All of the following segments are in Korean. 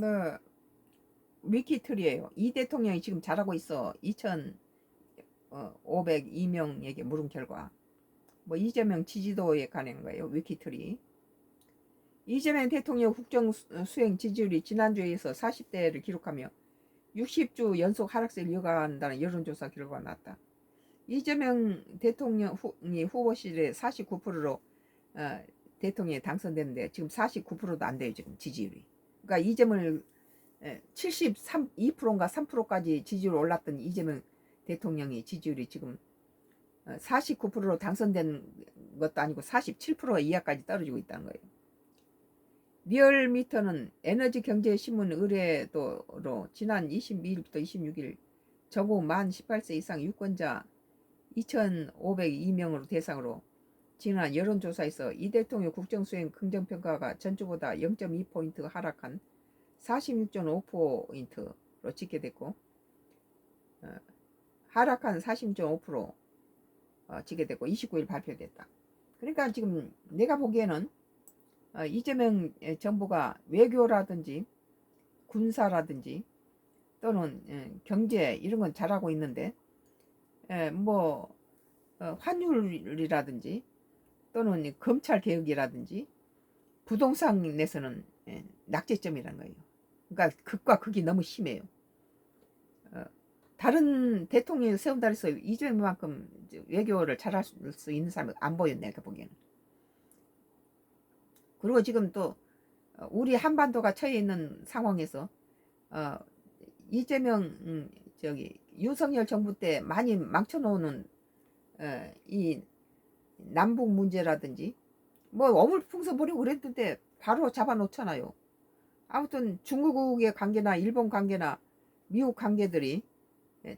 뭐 위키트리예요. 이 대통령이 지금 잘하고 있어. 2,502명에게 물은 결과 뭐 이재명 지지도에 관한 거예요. 위키트리. 이재명 대통령 국정 수행 지지율이 지난주에서 40대를 기록하며 60주 연속 하락세를 이어간다는 여론조사 결과가 나왔다. 이재명 대통령이 후보실에 49%로 대통령에 당선됐는데 지금 49%도 안 돼요. 지금 지지율이. 그러니까 이재명을 72%인가 3%까지 지지율 올랐던 이재명 대통령이 지지율이 지금 49%로 당선된 것도 아니고 47% 이하까지 떨어지고 있다는 거예요. 리얼미터는 에너지경제신문 의뢰도로 지난 22일부터 26일 전국 만 18세 이상 유권자 2,502명으로 대상으로 지난 여론조사에서 이 대통령 국정수행 긍정평가가 전주보다 0.2포인트 하락한 46.5%로 집계됐고 하락한 46.5% 집계됐고 29일 발표됐다. 그러니까 지금 내가 보기에는 이재명 정부가 외교라든지 군사라든지 또는 경제 이런 건 잘하고 있는데 뭐 환율이라든지 또는 검찰 개혁이라든지 부동산에서는 낙제점이라는 거예요. 그러니까 극과 극이 너무 심해요. 다른 대통령을 세운다 해서 이재명만큼 외교를 잘할 수 있는 사람은 안 보여 내가 보기에는. 그리고 지금 또 우리 한반도가 처해 있는 상황에서 이재명 윤석열 정부 때 많이 망쳐놓는 이 남북 문제라든지 뭐 어물풍서 부리고 그랬는데 바로 잡아놓잖아요. 아무튼 중국의 관계나 일본 관계나 미국 관계들이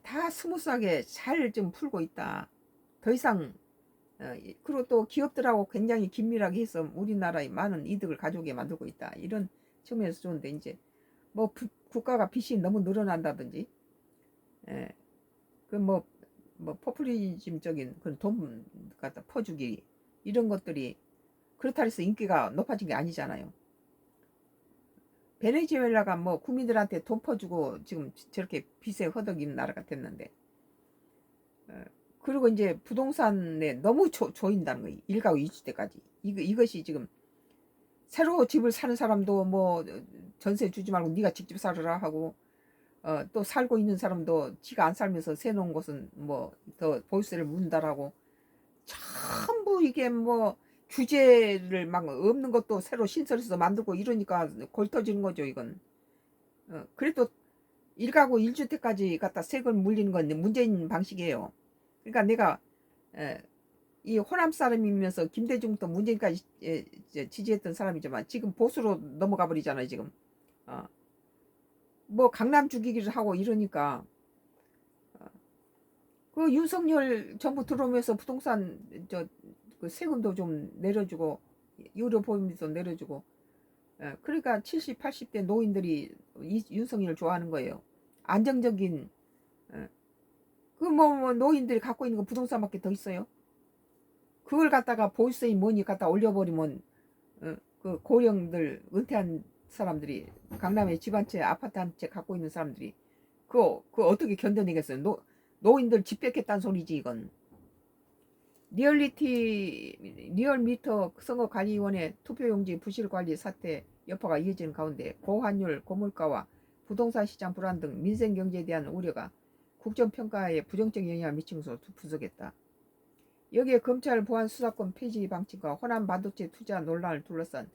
다 스무스하게 잘 좀 풀고 있다. 더 이상 그리고 또 기업들하고 굉장히 긴밀하게 해서 우리나라의 많은 이득을 가져오게 만들고 있다. 이런 측면에서 좋은데 이제 뭐 국가가 빚이 너무 늘어난다든지 그 포퓰리즘적인 그런 돈 갖다 퍼주기 이런 것들이 그렇다 해서 인기가 높아진 게 아니잖아요. 베네수엘라가 뭐 국민들한테 돈 퍼주고 지금 저렇게 빚에 허덕이는 나라가 됐는데 그리고 이제 부동산에 너무 조인다는 거예요. 1가구 2주택까지. 이것이 지금 새로 집을 사는 사람도 뭐 전세 주지 말고 네가 직접 살아라 하고 또 살고 있는 사람도 지가 안 살면서 세놓은 곳은 뭐 더 보유세를 문다라고 전부 이게 뭐 규제를 막 없는 것도 새로 신설해서 만들고 이러니까 골 터지는 거죠 이건. 그래도 1가구 1주택까지 갖다 세금 물리는 건 문재인 방식이에요. 그러니까 내가 이 호남 사람이면서 김대중부터 문재인까지 지지했던 사람이지만 지금 보수로 넘어가 버리잖아요 지금. 뭐 강남 죽이기를 하고 이러니까 그 윤석열 정부 들어오면서 부동산 그 세금도 좀 내려주고 유료 보험료도 내려주고 그러니까 70, 80대 노인들이 윤석열을 좋아하는 거예요. 안정적인 뭐 노인들이 갖고 있는 거 부동산밖에 더 있어요. 그걸 갖다가 보유세이 뭐니 갖다 올려버리면 그 고령들 은퇴한 사람들이 강남에 집 한 채 아파트 한 채 갖고 있는 사람들이 그거 어떻게 견뎌내겠어요. 노인들 집 뺏겠다는 소리지 이건. 리얼미터 선거관리위원회 투표용지 부실관리 사태 여파가 이어지는 가운데 고환율, 고물가와 부동산 시장 불안 등 민생경제에 대한 우려가 국정평가에 부정적 영향을 미친 것으로 분석했다. 여기에 검찰 보안 수사권 폐지 방침과 호남 반도체 투자 논란을 둘러싼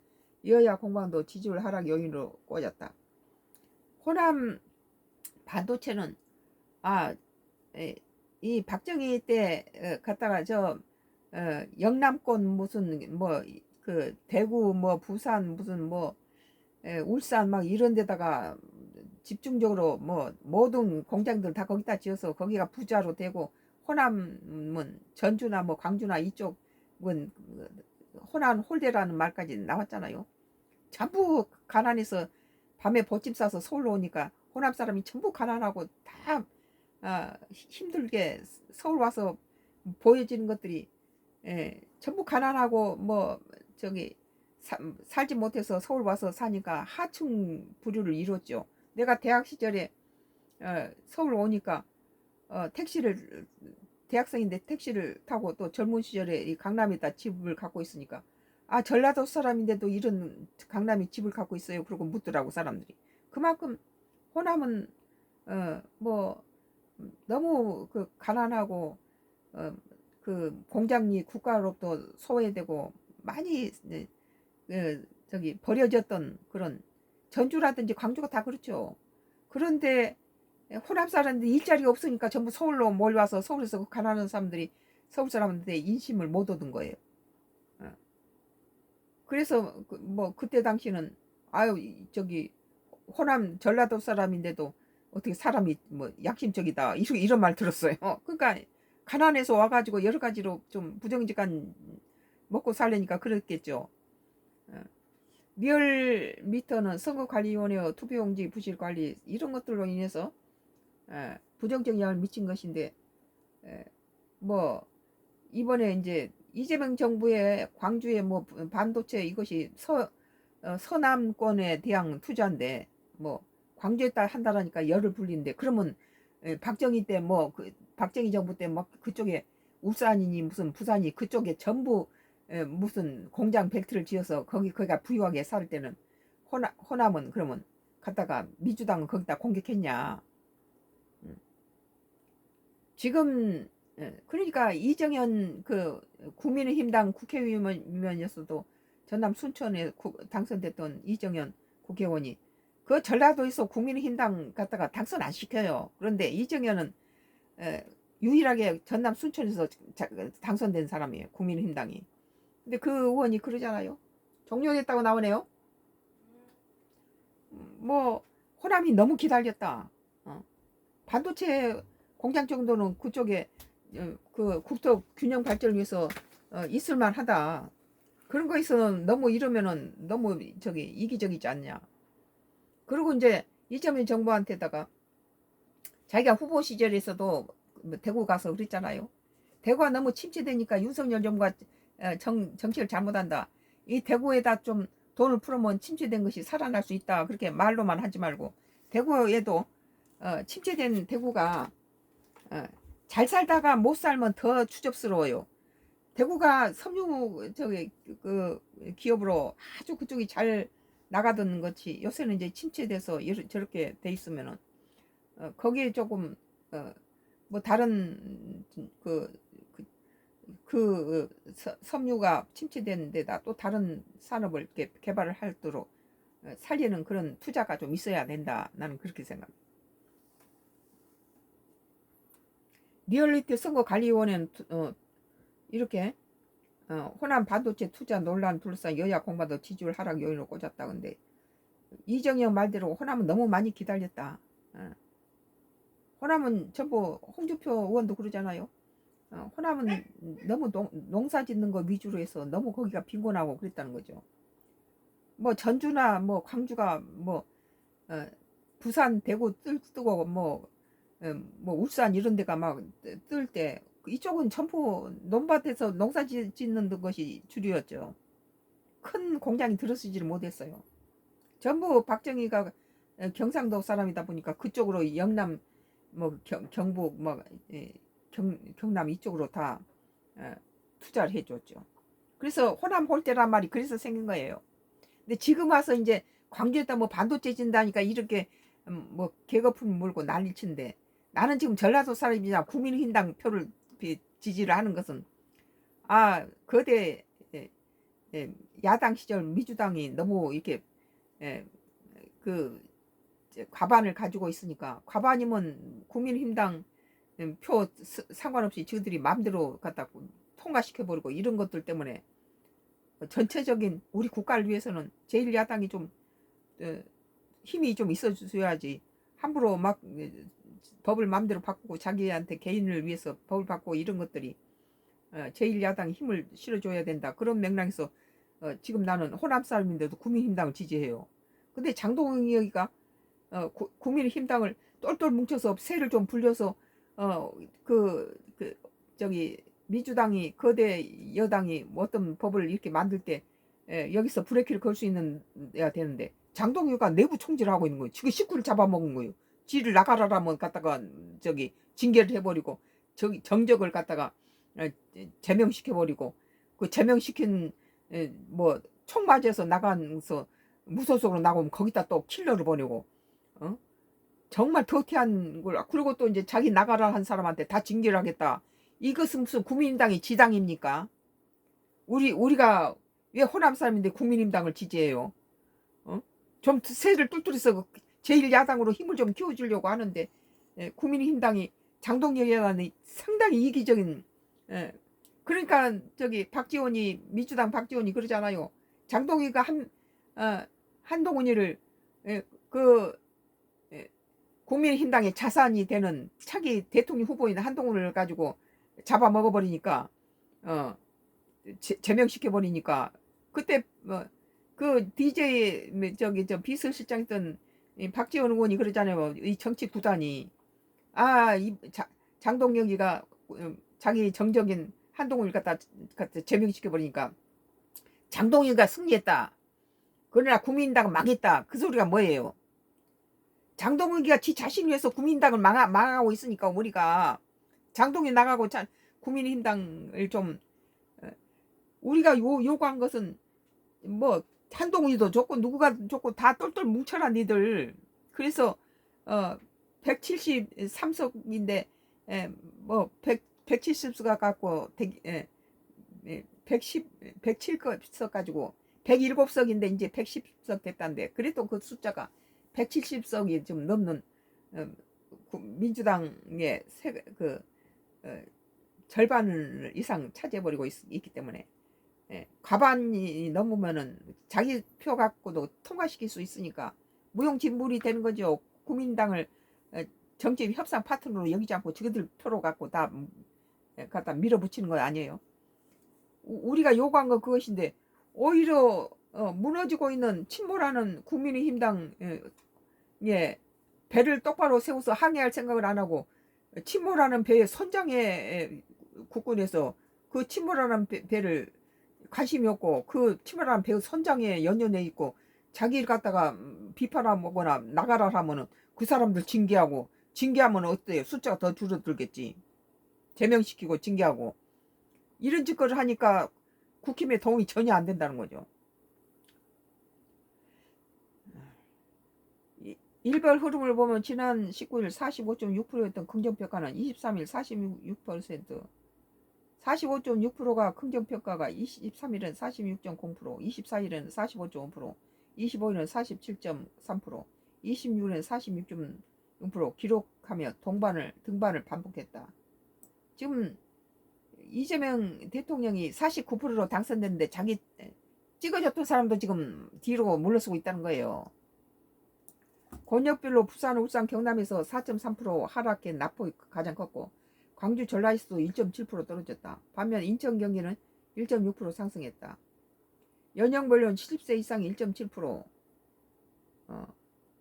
여야 공방도 지지율 하락 요인으로 꼽았다. 호남 반도체는 이 박정희 때 갔다가 영남권 무슨 뭐 그 대구 뭐 부산 무슨 뭐 울산 막 이런 데다가 집중적으로 뭐 모든 공장들 다 거기다 지어서 거기가 부자로 되고 호남은 전주나 뭐 광주나 이쪽은 호남 홀대라는 말까지 나왔잖아요. 전부 가난해서 밤에 보집 싸서 서울로 오니까 호남 사람이 전부 가난하고 다 힘들게 서울 와서 보여지는 것들이 전부 가난하고 뭐 저기 살지 못해서 서울 와서 사니까 하층 부류를 이뤘죠. 내가 대학 시절에 서울 오니까 택시를 대학생인데 택시를 타고 또 젊은 시절에 이 강남에다 집을 갖고 있으니까 아 전라도 사람인데도 이런 강남에 집을 갖고 있어요. 그러고 묻더라고 사람들이. 그만큼 호남은 뭐 너무 그 가난하고 그 공장이 국가로부터 소외되고 많이 저기 버려졌던 그런 전주라든지 광주가 다 그렇죠. 그런데 호남 사람들이 일자리가 없으니까 전부 서울로 몰려와서 서울에서 그 가난한 사람들이 서울 사람한테 인심을 못 얻은 거예요. 어. 그래서 뭐 그때 당시는 아유 저기 호남 전라도 사람인데도 어떻게 사람이 뭐 약심적이다 이런 말 들었어요. 그러니까 가난해서 와가지고 여러 가지로 좀 부정직한 먹고 살려니까 그랬겠죠. 어. 리얼미터는 선거관리위원회 투표용지 부실관리 이런 것들로 인해서 부정적 영향을 미친 것인데 뭐 이번에 이제 이재명 정부의 광주의 뭐 반도체 이것이 서남권에 대한 투자인데 뭐 광주에다 한다라니까 열을 불리는데 그러면 박정희 때 뭐 그 박정희 정부 때 막 그쪽에 울산이니 무슨 부산이 그쪽에 전부 무슨 공장 벨트를 지어서 거기가 부유하게 살 때는 호남은 그러면 갔다가 민주당은 거기다 공격했냐. 지금 그러니까 이정현 그 국민의힘당 국회의원이었어도 전남 순천에 당선됐던 이정현 국회의원이 그 전라도에서 국민의힘당 갔다가 당선 안 시켜요. 그런데 이정현은 유일하게 전남 순천에서 당선된 사람이에요. 국민의힘당이. 근데 그 의원이 그러잖아요. 종료됐다고 나오네요. 뭐 호남이 너무 기다렸다. 반도체 공장 정도는 그쪽에 그 국토 균형 발전을 위해서 있을만 하다. 그런 거 있어는 너무 이러면은 너무 저기 이기적이지 않냐. 그리고 이제 이재명 정부한테다가 자기가 후보 시절에서도 대구 가서 그랬잖아요. 대구가 너무 침체되니까 윤석열 정부가 정책을 잘못한다. 이 대구에다 좀 돈을 풀으면 침체된 것이 살아날 수 있다. 그렇게 말로만 하지 말고 대구에도 침체된 대구가 잘 살다가 못 살면 더 추접스러워요. 대구가 섬유 저기 그 기업으로 아주 그쪽이 잘 나가던 것이 요새는 이제 침체돼서 저렇게 돼 있으면은 거기에 조금 뭐 다른 섬유가 침체된 데다 또 다른 산업을 이렇게 개발을 하도록 살리는 그런 투자가 좀 있어야 된다. 나는 그렇게 생각합니다. 리얼리티 선거관리위원회는 이렇게 호남 반도체 투자 논란 둘러싼 여야 공방도 지지율 하락 요인으로 꽂았다. 근데 이정영 말대로 호남은 너무 많이 기다렸다. 호남은 전부 홍준표 의원도 그러잖아요. 호남은 너무 농사 짓는 거 위주로 해서 너무 거기가 빈곤하고 그랬다는 거죠. 뭐 전주나 뭐 광주가 뭐 부산 대구 뜨고 뭐 울산 이런 데가 막 뜰 때 이쪽은 전부 논밭에서 농사 짓는 것이 주류였죠. 큰 공장이 들어서지를 못했어요. 전부 박정희가 경상도 사람이다 보니까 그쪽으로 영남 뭐 경북 뭐 경남 이쪽으로 다 투자를 해줬죠. 그래서 호남 홀대란 말이 그래서 생긴 거예요. 근데 지금 와서 이제 광주에다 뭐 반도체 진다니까 이렇게 뭐 개거품 물고 난리친데 나는 지금 전라도 사람이냐 국민의힘당 표를 지지를 하는 것은 거대 야당 시절 민주당이 너무 이렇게 그 과반을 가지고 있으니까 과반이면 국민의힘당 표 상관없이 저들이 마음대로 갖다 통과시켜버리고 이런 것들 때문에 전체적인 우리 국가를 위해서는 제1야당이 좀 힘이 좀 있어줘야지 함부로 막 법을 마음대로 바꾸고 자기한테 개인을 위해서 법을 바꾸고 이런 것들이 제1야당이 힘을 실어줘야 된다. 그런 맥락에서 지금 나는 호남 사람인데도 국민힘당을 지지해요. 근데 장동혁이가 국민힘당을 똘똘 뭉쳐서 세를 좀 불려서 저기 민주당이 거대 여당이 어떤 법을 이렇게 만들 때 여기서 브레이크를 걸 수 있는 애가 되는데 장동유가 내부 총질을 하고 있는 거예요. 지금 식구를 잡아먹은 거예요. 지를 나가라라면 갖다가 저기 징계를 해버리고 저기 정적을 갖다가 제명시켜버리고 그 제명시킨 뭐 총 맞아서 나가서 무소속으로 나오면 거기다 또 킬러를 보내고 어? 정말 더티한 걸. 그리고 또 이제 자기 나가라 한 사람한테 다 징계를 하겠다. 이것은 무슨 국민당이 지당입니까? 우리가 왜 호남 사람인데 국민의당을 지지해요? 어? 좀 새를 뚫뚫해서 제1야당으로 힘을 좀 키워주려고 하는데 국민의힘당이 장동혁 여사는 상당히 이기적인. 그러니까 저기 박지원이 민주당 박지원이 그러잖아요. 장동혁이가 한동훈이를 그 국민의힘당의 자산이 되는 차기 대통령 후보인 한동훈을 가지고 잡아먹어버리니까 제명시켜버리니까 그때 그 DJ 저기 저 비서실장했던 박지원 의원이 그러잖아요. 이 정치 구단이 이 장동혁이가 자기 정적인 한동훈을 갖다 제명시켜버리니까 장동혁이가 승리했다. 그러나 국민당은 망했다. 그 소리가 뭐예요? 장동혁이가 지 자신 위해서 국민당을 망하고 있으니까 우리가 장동혁 나가고 국민의힘당을 좀 우리가 요구한 것은 뭐 한동훈이도 좋고 누구가 좋고 다 똘똘 뭉쳐라 니들. 그래서 173석인데 뭐 170석 갖고 107석 가지고 107석인데 이제 110석 됐다는데 그래도 그 숫자가 170석이 좀 넘는 민주당의 절반 이상 차지해버리고 있기 때문에 과반이 넘으면은 자기 표 갖고도 통과시킬 수 있으니까 무용지물이 되는 거죠. 국민당을 정치 협상 파트너로 여기지 않고 저희들 표로 갖고 다 갖다 밀어붙이는 거 아니에요. 우리가 요구한 건 그것인데 오히려 무너지고 있는 침몰하는 국민의힘당 배를 똑바로 세워서 항해할 생각을 안 하고 침몰하는 배의 선장에 국군에서 그 침몰하는 배를 관심이 없고 그 침몰하는 배의 선장에 연연해 있고 자기를 갖다가 비판하거나 나가라 하면은 그 사람들 징계하면 어때요? 숫자가 더 줄어들겠지. 제명시키고 징계하고 이런 짓거리를 하니까 국힘에 도움이 전혀 안 된다는 거죠. 일별 흐름을 보면 지난 19일 45.6%였던 긍정평가는 23일 46%, 45.6%가 긍정평가가 23일은 46.0%, 24일은 45.5%, 25일은 47.3%, 26일은 46.0% 기록하며 등반을 반복했다. 지금 이재명 대통령이 49%로 당선됐는데 자기 찍어줬던 사람도 지금 뒤로 물러서고 있다는 거예요. 권역별로 부산, 울산, 경남에서 4.3% 하락해 나포 가장 컸고 광주, 전라에서도 1.7% 떨어졌다. 반면 인천, 경기는 1.6% 상승했다. 연령별로는 70세 이상이 1.7%,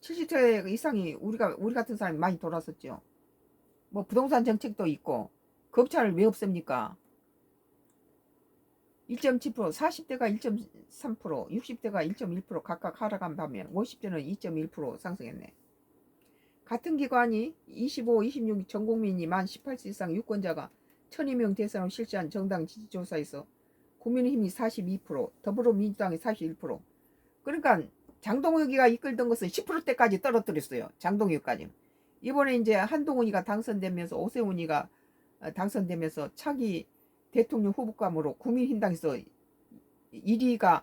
70세 이상이 우리 같은 사람이 많이 돌았었죠. 뭐 부동산 정책도 있고 검찰을 왜 없앱니까? 1.7%, 40대가 1.3%, 60대가 1.1% 각각 하락한 반면 50대는 2.1% 상승했네. 같은 기관이 25, 26 전국민이 만 18세 이상 유권자가 1002명 대상으로 실시한 정당 지지조사에서 국민의힘이 42%, 더불어민주당이 41%. 그러니까 장동혁이가 이끌던 것은 10%대까지 떨어뜨렸어요. 장동혁까지. 이번에 이제 한동훈이가 당선되면서 오세훈이가 당선되면서 차기 대통령 후보감으로 국민힘당에서 1위가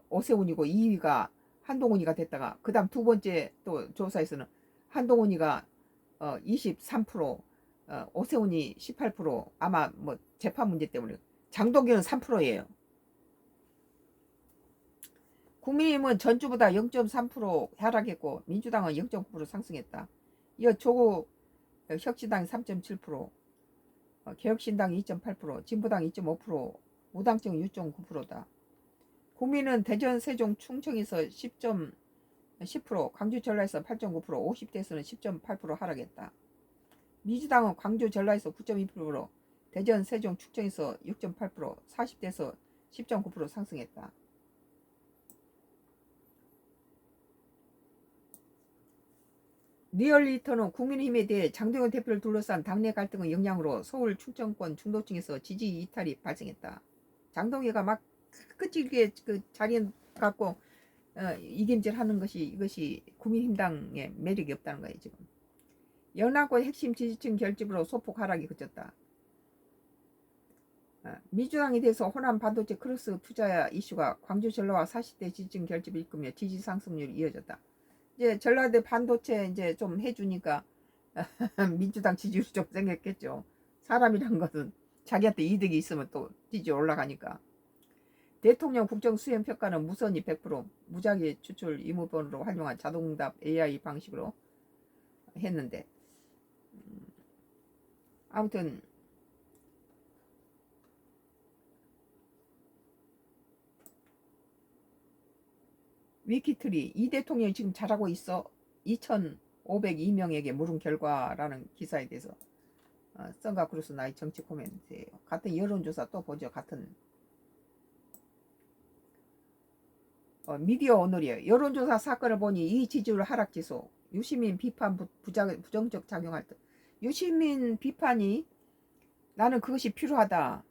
오세훈이고 2위가 한동훈이가 됐다가 그 다음 두 번째 또 조사에서는 한동훈이가 23%, 오세훈이 18%. 아마 뭐 재판 문제 때문에 장동혁은 3%예요. 국민의힘은 전주보다 0.3% 하락했고 민주당은 0.9% 상승했다. 이어 조국 혁신당이 3.7%, 개혁신당이 2.8%, 진보당 2.5%, 무당층 6.9%다. 국민은 대전, 세종, 충청에서 10%, 광주, 전라에서 8.9%, 50대에서는 10.8% 하락했다. 민주당은 광주, 전라에서 9.2%, 대전, 세종, 충청에서 6.8%, 40대에서 10.9% 상승했다. 리얼리터는 국민의힘에 대해 장동현 대표를 둘러싼 당내 갈등의 영향으로 서울 충청권 중도층에서 지지 이탈이 발생했다. 장동희가 막 끝질게 그 자리에 갖고 이김질하는 것이 이것이 국민힘당의 매력이 없다는 거예요 지금. 영남권 핵심 지지층 결집으로 소폭 하락이 그쳤다. 민주당에 대해서 호남 반도체 크로스 투자 이슈가 광주 전라와 40대 지지층 결집을 이끌며 지지 상승률이 이어졌다. 이제 전라대 반도체 이제 좀 해주니까 민주당 지지율이 좀 생겼겠죠. 사람이란 것은 자기한테 이득이 있으면 또 지지 올라가니까. 대통령 국정수행평가는 무선이 100% 무작위 추출 임무번호로 활용한 자동답 AI 방식으로 했는데 아무튼 위키트리 이 대통령이 지금 잘하고 있어 2,502명에게 물은 결과라는 기사에 대해서 썬가크루스 나의 정치 코멘트예요. 같은 여론조사 또 보죠. 같은 미디어 오늘이에요. 여론조사 사건을 보니 이 지지율 하락지수 유시민 비판 부정적 작용할 듯. 유시민 비판이 나는 그것이 필요하다.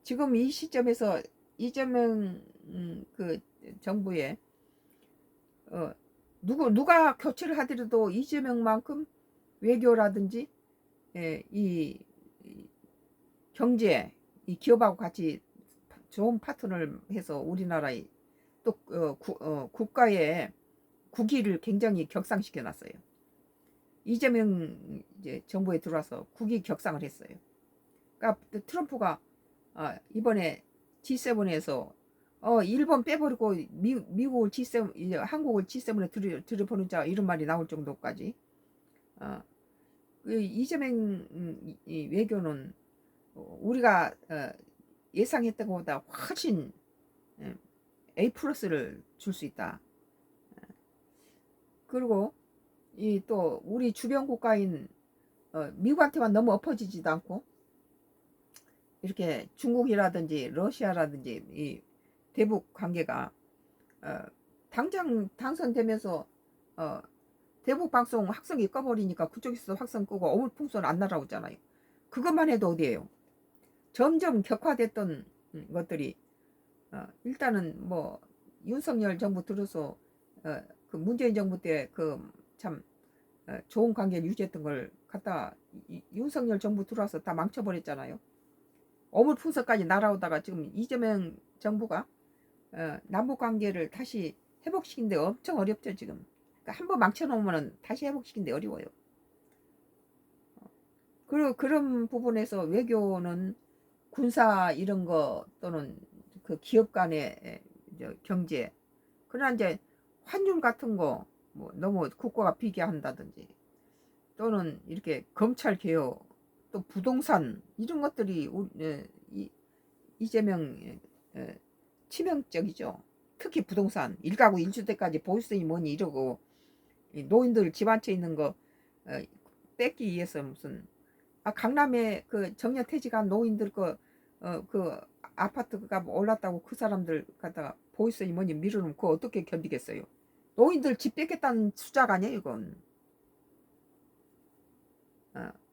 지금 이 시점에서 이재명 그 정부에 누가 교체를 하더라도 이재명만큼 외교라든지 이 경제 이 기업하고 같이 좋은 파트너를 해서 우리나라의 또 국가의 국위를 굉장히 격상시켜 놨어요. 이재명 이제 정부에 들어와서 국위 격상을 했어요. 그러니까 트럼프가 이번에 G7에서 일본 빼버리고 미국을 G7 한국을 G7에 들여보는 자 이런 말이 나올 정도까지 이재명 외교는 우리가 예상했던 것보다 훨씬 A 플러스를 줄 수 있다. 그리고 이 또 우리 주변 국가인 미국한테만 너무 엎어지지도 않고 이렇게 중국이라든지 러시아라든지 이 대북 관계가 당장 당선되면서 대북 방송 확성기 꺼버리니까 그쪽에서 확성 끄고 어물풍선 안 날아오잖아요. 그것만 해도 어디에요. 점점 격화됐던 것들이 일단은 뭐 윤석열 정부 들어서 그 문재인 정부 때 그 참 좋은 관계를 유지했던 걸 갖다 윤석열 정부 들어와서 다 망쳐버렸잖아요. 어물풍선까지 날아오다가 지금 이재명 정부가 남북 관계를 다시 회복시키는데 엄청 어렵죠 지금. 그러니까 한번 망쳐놓으면 다시 회복시키는데 어려워요. 그리고 그런 부분에서 외교는 군사 이런 거 또는 그 기업 간의 경제 그러나 이제 환율 같은 거 뭐 너무 국가가 비교한다든지 또는 이렇게 검찰 개혁 또 부동산 이런 것들이 이재명 치명적이죠. 특히 부동산 1가구 1주택까지 보유세이 뭐니 이러고 노인들 집 안 채 있는 거 뺏기 위해서 무슨 강남에 그 정년퇴직한 노인들 그 아파트가 올랐다고 그 사람들 갖다가 보유세이 뭐니 미루면 그거 어떻게 견디겠어요. 노인들 집 뺏겠다는 수작 아니에요 이건.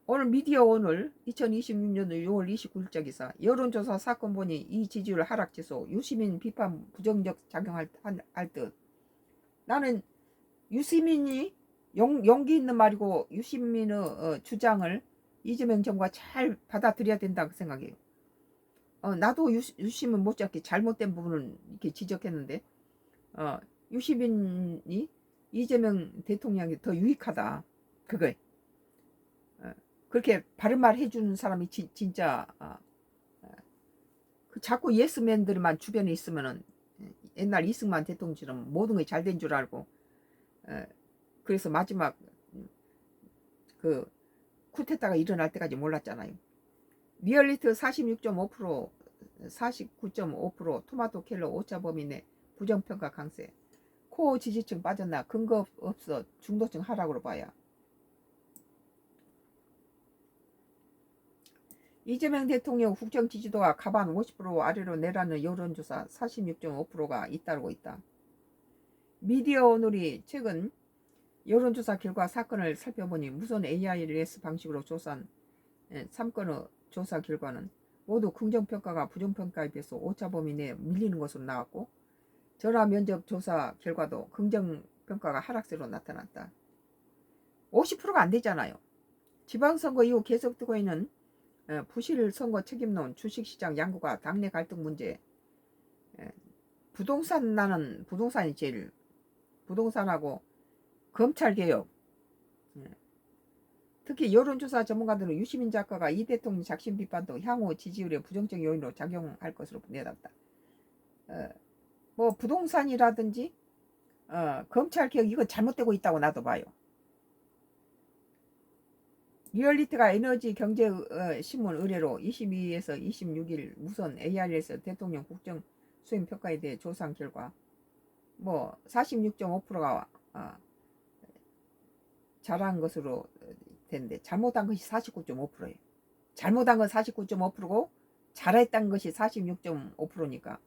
오늘 미디어 오늘 2026년 6월 29일자 기사 여론조사 사건 보니 이 지지율 하락지수 유시민 비판 부정적 작용할 듯. 나는 유시민이 용기 있는 말이고 유시민의 주장을 이재명 정부가 잘 받아들여야 된다고 생각해요. 나도 유시민 못지않게 잘못된 부분을 이렇게 지적했는데 유시민이 이재명 대통령이 더 유익하다. 그거에 그렇게 바른 말 해주는 사람이 진짜 자꾸 예스맨들만 주변에 있으면은 옛날 이승만 대통령처럼 모든 게 잘 된 줄 알고 그래서 마지막 그 쿠데타가 일어날 때까지 몰랐잖아요. 리얼리트 46.5% 49.5% 토마토 켈러 오차범위내 부정평가 강세. 코어 지지층 빠졌나 근거 없어 중도층 하락으로 봐야. 이재명 대통령 국정 지지도가 가반 50% 아래로 내라는 여론조사 46.5%가 잇따르고 있다. 미디어 오늘이 최근 여론조사 결과 사건을 살펴보니 무선 AIS 방식으로 조사한 3건의 조사 결과는 모두 긍정평가가 부정평가에 비해서 오차 범위 내에 밀리는 것으로 나왔고, 전화 면접 조사 결과도 긍정평가가 하락세로 나타났다. 50%가 안 되잖아요. 지방선거 이후 계속되고 있는 부실 선거 책임론, 주식시장 양극화, 당내 갈등 문제, 부동산이 제일, 부동산하고 검찰개혁, 특히 여론조사 전문가들은 유시민 작가가 이 대통령 작심 비판도 향후 지지율에 부정적 요인으로 작용할 것으로 내다봤다. 뭐 부동산이라든지 검찰개혁 이거 잘못되고 있다고 나도 봐요. 리얼리티가 에너지 경제 신문 의뢰로 22에서 26일 무선 AR에서 대통령 국정 수행 평가에 대해 조사한 결과 뭐 46.5%가 잘한 것으로 되는데 잘못한 것이 49.5%예요. 잘못한 건 49.5%고 잘했다는 것이 46.5%니까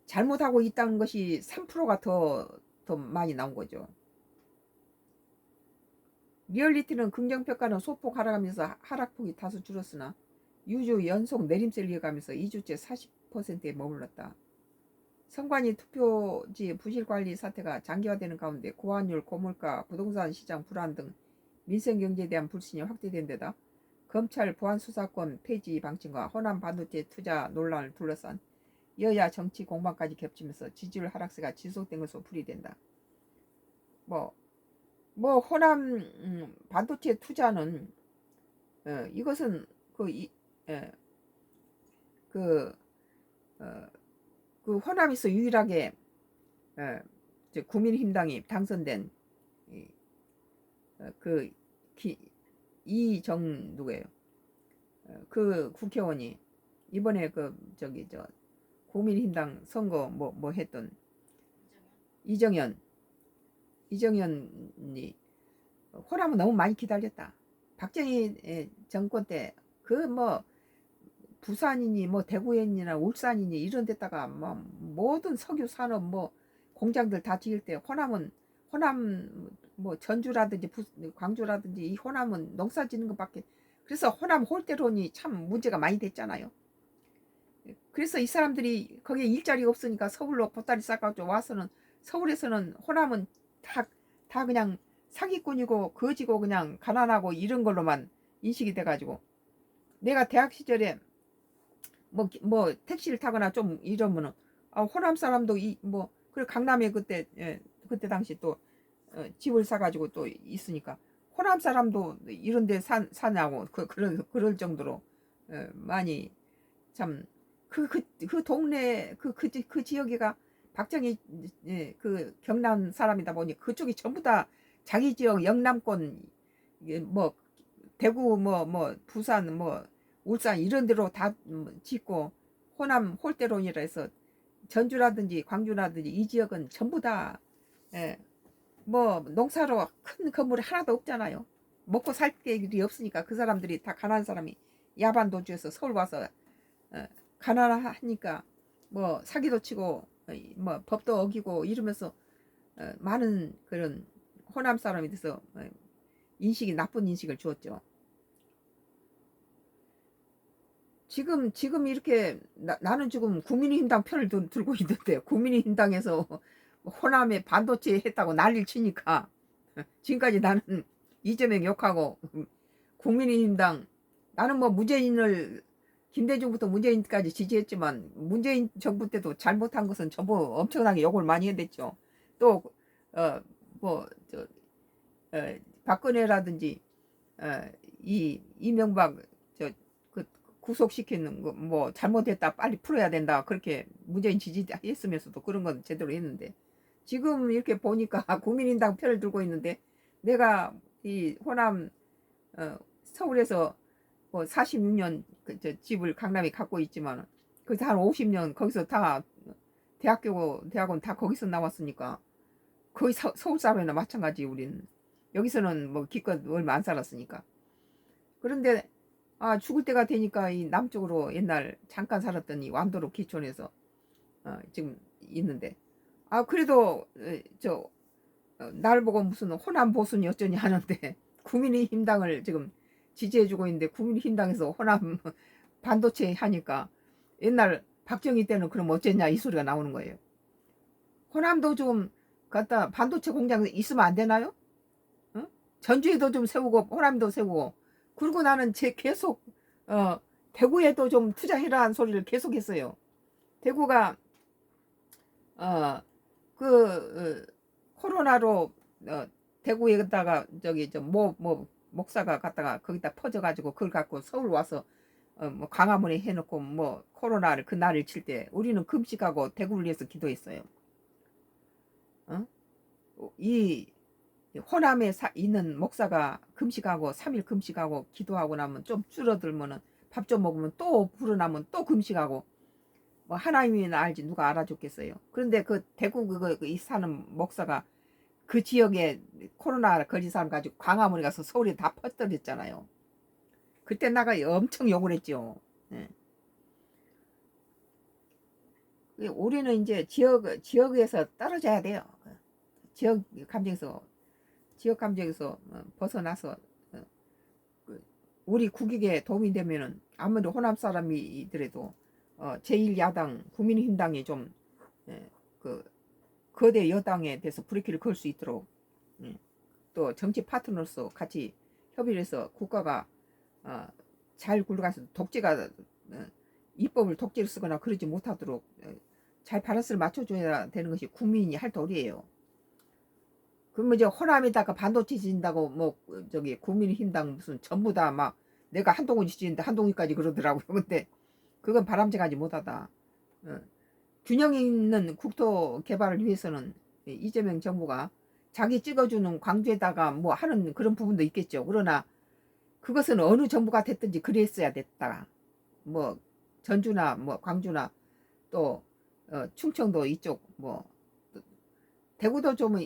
잘못하고 있다는 것이 3%가 더 많이 나온 거죠. 리얼리티는 긍정평가는 소폭 하락하면서 하락폭이 다소 줄었으나 2주 연속 내림세를 이어가면서 2주째 40%에 머물렀다. 선관위 투표지 부실관리 사태가 장기화되는 가운데 고환율, 고물가, 부동산 시장 불안 등 민생경제에 대한 불신이 확대된 데다 검찰 보안수사권 폐지 방침과 호남 반도체 투자 논란을 둘러싼 여야 정치 공방까지 겹치면서 지지율 하락세가 지속된 것으로 풀이된다. 호남 반도체 투자는 이것은 그 호남에서 유일하게 국민의힘당이 당선된 누구예요? 그 국회의원이 이번에 국민의힘당 선거 뭐 했던 이정현이 호남은 너무 많이 기다렸다. 박정희 정권 때 부산이니 대구현이나 울산이니 이런 데다가 모든 석유 산업 공장들 다 지을 때 호남 전주라든지 광주라든지 이 호남은 농사 짓는 것밖에. 그래서 호남 홀대론이 참 문제가 많이 됐잖아요. 그래서 이 사람들이 거기에 일자리가 없으니까 서울로 보따리 싸가지고 와서는 서울에서는 호남은 다 그냥 사기꾼이고 거지고 그냥 가난하고 이런 걸로만 인식이 돼가지고 내가 대학 시절에 택시를 타거나 좀 이러면은 호남 사람도 그리고 강남에 그때 당시 또 집을 사가지고 또 있으니까 호남 사람도 이런데 사냐고 그럴 정도로 많이 참 그 동네 그 지역이가 박정희 그 경남 사람이다 보니 그쪽이 전부 다 자기 지역 영남권 대구 부산 울산 이런 데로 다 짓고 호남 홀대론이라 해서 전주라든지 광주라든지 이 지역은 전부 다 농사로 큰 건물이 하나도 없잖아요. 먹고 살 길이 없으니까 그 사람들이 다 가난한 사람이 야반 도주해서 서울 와서 가난하니까 사기도 치고 법도 어기고 이러면서 많은 그런 호남 사람이 돼서 나쁜 인식을 주었죠. 지금 이렇게 나는 지금 국민의힘당 편을 들고 있는데 국민의힘당에서 호남에 반도체 했다고 난리를 치니까 지금까지 나는 이재명 욕하고 국민의힘당 나는 문재인을 김대중부터 문재인까지 지지했지만 문재인 정부 때도 잘못한 것은 전부 엄청나게 욕을 많이 했댔죠. 또 박근혜라든지 이명박 구속시키는 거 잘못했다 빨리 풀어야 된다 그렇게 문재인 지지했으면서도 그런 건 제대로 했는데 지금 이렇게 보니까 국민의당 편을 들고 있는데 내가 이 호남 서울에서 46년 집을 강남에 갖고 있지만 거기서 한 50년 거기서 다 대학원 다 거기서 나왔으니까 거의 서울 사람이나 마찬가지. 우리는 여기서는 기껏 얼마 안 살았으니까. 그런데 죽을 때가 되니까 이 남쪽으로 옛날 잠깐 살았더니 완도로 기촌에서 지금 있는데 그래도 날 보고 무슨 호남 보수니 어쩌니 하는데 국민의힘당을 지금 지지해주고 있는데 국민의힘당에서 호남 반도체 하니까 옛날 박정희 때는 그럼 어쨌냐 이 소리가 나오는 거예요. 호남도 좀 갖다 반도체 공장 있으면 안 되나요? 어? 전주에도 좀 세우고 호남도 세우고 그리고 나는 제 계속 어, 대구에도 좀 투자해라는 소리를 계속 했어요. 대구가 어, 그 코로나로 대구에다가 저기 뭐 목사가 갔다가 거기다 퍼져가지고 그걸 갖고 서울 와서 뭐 광화문에 해놓고 뭐 코로나를 그 날을 칠 때 우리는 금식하고 대구를 위해서 기도했어요. 어? 이 호남에 있는 목사가 금식하고 3일 금식하고 기도하고 나면 좀 줄어들면은 밥 좀 먹으면 또 불어나면 또 금식하고 뭐 하나님이나 알지 누가 알아줬겠어요. 그런데 그 대구 이 사는 목사가 그 지역에 코로나 걸린 사람 가지고 광화문에 가서 서울에 다 퍼뜨렸잖아요. 그때 나가 엄청 욕을 했죠. 예. 우리는 이제 지역에서 떨어져야 돼요. 지역 감정에서 벗어나서 우리 국익에 도움이 되면은 아무리 호남 사람이더라도 제1야당 국민의힘당이 좀 그 거대 여당에 대해서 브레이크를 걸 수 있도록 또 정치 파트너로서 같이 협의를 해서 국가가 잘 굴러가서 독재가 입법을 독재를 쓰거나 그러지 못하도록 잘 밸런스를 맞춰줘야 되는 것이 국민이 할 도리예요. 그러면 이제 호남에다가 반도체 지진다고 뭐 저기 국민의힘당 무슨 전부 다 막 내가 한동훈 지지인데 한동훈까지 그러더라고요. 근데 그건 바람직하지 못하다. 균형 있는 국토 개발을 위해서는 이재명 정부가 자기 찍어주는 광주에다가 뭐 하는 그런 부분도 있겠죠. 그러나 그것은 어느 정부가 됐든지 그랬어야 됐다. 뭐 전주나 뭐 광주나 또 충청도 이쪽 뭐 대구도 좀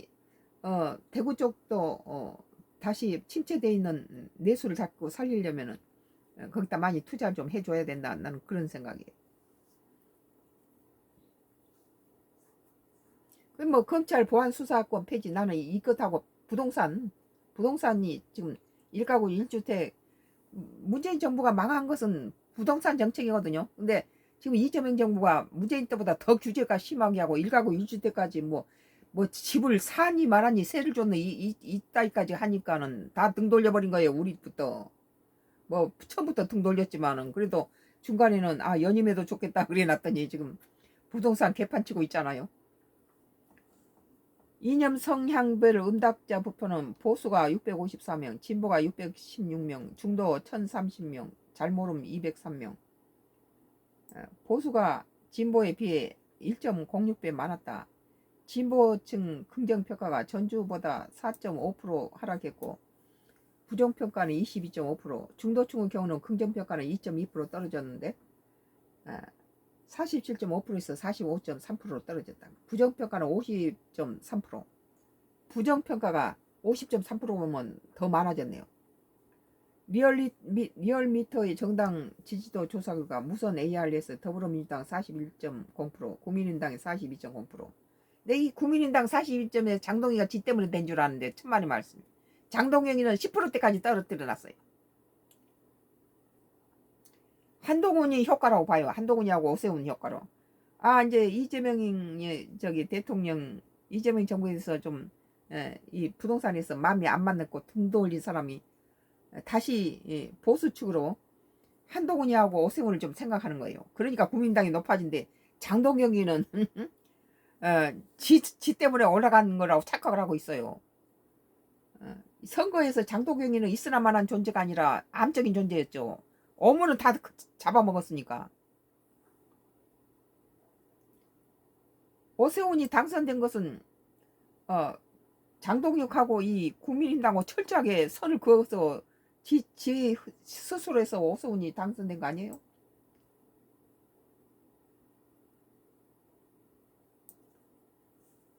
대구 쪽도 다시 침체돼 있는 내수를 자꾸 살리려면은 거기다 많이 투자를 좀 해줘야 된다. 나는 그런 생각이에요. 뭐 검찰 보안 수사권 폐지 나는 이것하고 부동산이 지금 1가구 1주택 문재인 정부가 망한 것은 부동산 정책이거든요. 근데 지금 이재명 정부가 문재인 때보다 더 규제가 심하게 하고 1가구 1주택까지 뭐 집을 사니 말하니 세를 줬는 이따위까지 하니까는 다 등 돌려버린 거예요. 우리부터 뭐 처음부터 등 돌렸지만은 그래도 중간에는 연임해도 좋겠다 그래 놨더니 지금 부동산 개판치고 있잖아요. 이념 성향별 응답자 부표는 보수가 654명, 진보가 616명, 중도 1030명, 잘모름 203명. 보수가 진보에 비해 1.06배 많았다. 진보층 긍정평가가 전주보다 4.5% 하락했고 부정평가는 22.5%, 중도층의 경우는 긍정평가는 2.2% 떨어졌는데 47.5%에서 45.3%로 떨어졌다. 부정평가는 50.3%. 부정평가가 50.3%면 더 많아졌네요. 리얼미터의 정당 지지도 조사 결과 무선 ARS 더불어민주당 41.0%, 국민의당이 42.0%. 근데 이 국민의당 42점에 장동희가 지 때문에 된 줄 아는데 천만의 말씀. 장동영이는 10%대까지 떨어뜨려 놨어요. 한동훈이 효과라고 봐요. 한동훈이하고 오세훈 효과로. 이제 이재명이 저기 대통령 이재명 정부에서 좀 이 부동산에서 마음이 안 맞고 등 돌린 사람이 다시 보수 측으로 한동훈이하고 오세훈을 좀 생각하는 거예요. 그러니까 국민당이 높아진데 장동영이는 지 때문에 올라간 거라고 착각을 하고 있어요. 선거에서 장동영이는 있으나 마나한 존재가 아니라 암적인 존재였죠. 어머는 다 잡아먹었으니까. 오세훈이 당선된 것은 장동혁하고 이 국민의당하고 철저하게 선을 그어서 지 스스로 해서 오세훈이 당선된 거 아니에요?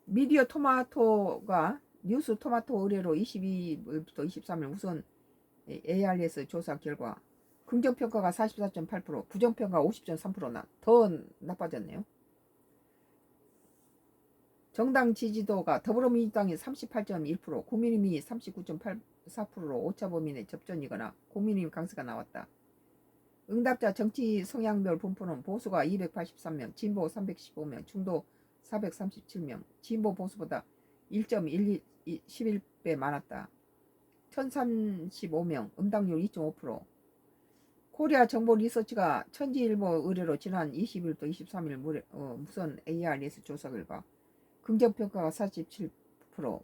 미디어 토마토가 뉴스 토마토 의뢰로 22일부터 23일 우선 ARS 조사 결과 긍정평가가 44.8%, 부정평가가 50.3%나 더 나빠졌네요. 정당 지지도가 더불어민주당이 38.1%, 국민의힘이 39.84%로 오차 범위 내 접전이거나 국민의힘 강세가 나왔다. 응답자 정치 성향별 분포는 보수가 283명, 진보 315명, 중도 437명, 진보 보수보다 1.11배 많았다. 1035명, 응답률 2.5%. 코리아 정보 리서치가 천지일보 의뢰로 지난 20일도 23일 무선 ARS 조사 결과 긍정평가가 47%,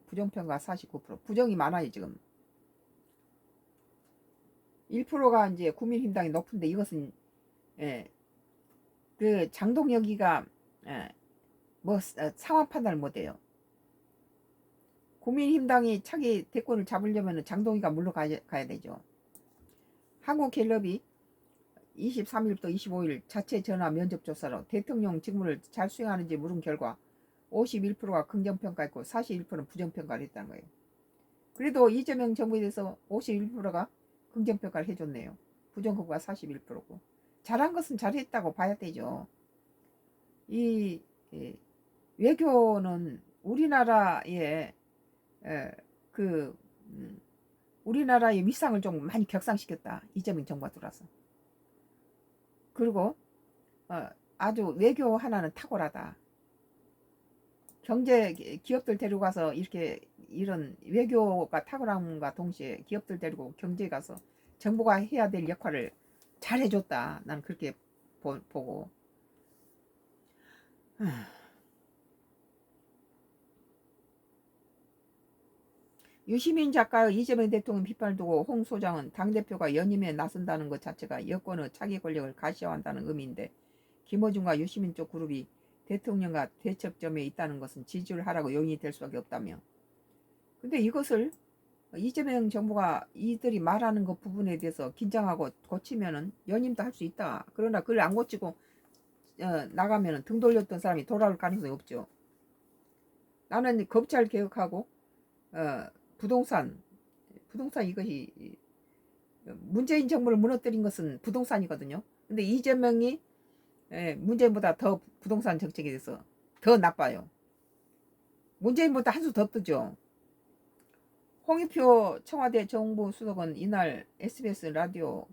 부정평가 49%. 부정이 많아요, 지금. 1%가 이제 국민힘당이 높은데 이것은, 그 장동혁이가, 상황 판단을 못해요. 국민힘당이 차기 대권을 잡으려면 장동희가 물러가야 되죠. 한국갤럽이 23일부터 25일 자체 전화 면접조사로 대통령 직무를 잘 수행하는지 물은 결과 51%가 긍정평가했고 41%는 부정평가를 했다는 거예요. 그래도 이재명 정부에 대해서 51%가 긍정평가를 해줬네요. 부정평가가 41%고. 잘한 것은 잘했다고 봐야 되죠. 이 외교는 우리나라의 우리나라의 위상을 좀 많이 격상시켰다. 이재명 정부가 들어와서. 그리고 아주 외교 하나는 탁월하다. 경제 기업들 데리고 가서 이런 외교가 탁월함과 동시에 기업들 데리고 경제에 가서 정부가 해야 될 역할을 잘 해줬다. 난 그렇게 보고. 유시민 작가의 이재명 대통령 비판을 두고 홍 소장은 당대표가 연임에 나선다는 것 자체가 여권의 차기 권력을 가시화한다는 의미인데 김어준과 유시민 쪽 그룹이 대통령과 대척점에 있다는 것은 지지를 하라고 요인이 될 수밖에 없다며. 근데 이것을 이재명 정부가 이들이 말하는 것 부분에 대해서 긴장하고 고치면은 연임도 할 수 있다. 그러나 그걸 안 고치고 나가면은 등 돌렸던 사람이 돌아올 가능성이 없죠. 나는 검찰 개혁하고 부동산 이것이 문재인 정부를 무너뜨린 것은 부동산이거든요. 근데 이재명이 문재인보다 더 부동산 정책에 대해서 더 나빠요. 문재인보다 한 수 더 뜨죠. 홍익표 청와대 정보수석은 이날 SBS 라디오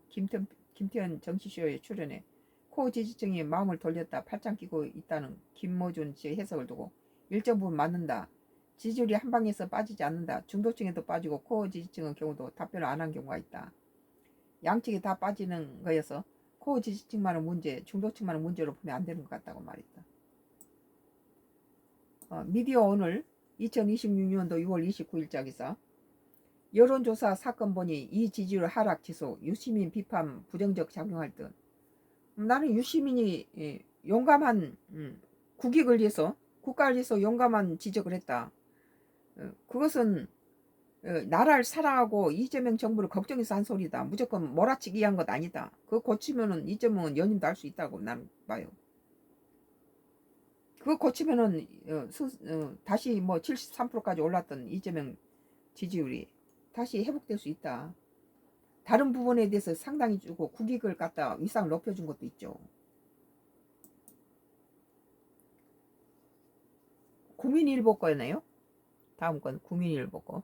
김태현 정치쇼에 출연해 코어 지지층이 마음을 돌렸다 팔짱 끼고 있다는 김모준 씨의 해석을 두고 일정 부분 맞는다. 지지율이 한 방에서 빠지지 않는다. 중도층에도 빠지고 코어 지지층의 경우도 답변을 안 한 경우가 있다. 양측이 다 빠지는 거여서 코어 지지층만은 문제, 중도층만은 문제로 보면 안 되는 것 같다고 말했다. 미디어 오늘 2026년도 6월 29일자 기사. 여론조사 사건 보니 이 지지율 하락 지수, 유시민 비판 부정적 작용할 듯. 나는 유시민이 용감한 국익을 위해서 국가를 위해서 용감한 지적을 했다. 그것은 나라를 사랑하고 이재명 정부를 걱정해서 한 소리다. 무조건 몰아치기 한 것 아니다. 그거 고치면은 이재명은 연임도 할 수 있다고 나는 봐요. 그거 고치면은 다시 뭐 73%까지 올랐던 이재명 지지율이 다시 회복될 수 있다. 다른 부분에 대해서 상당히 주고 국익을 갖다 위상을 높여준 것도 있죠. 국민일보 거였나요? 다음 건 국민일보 거.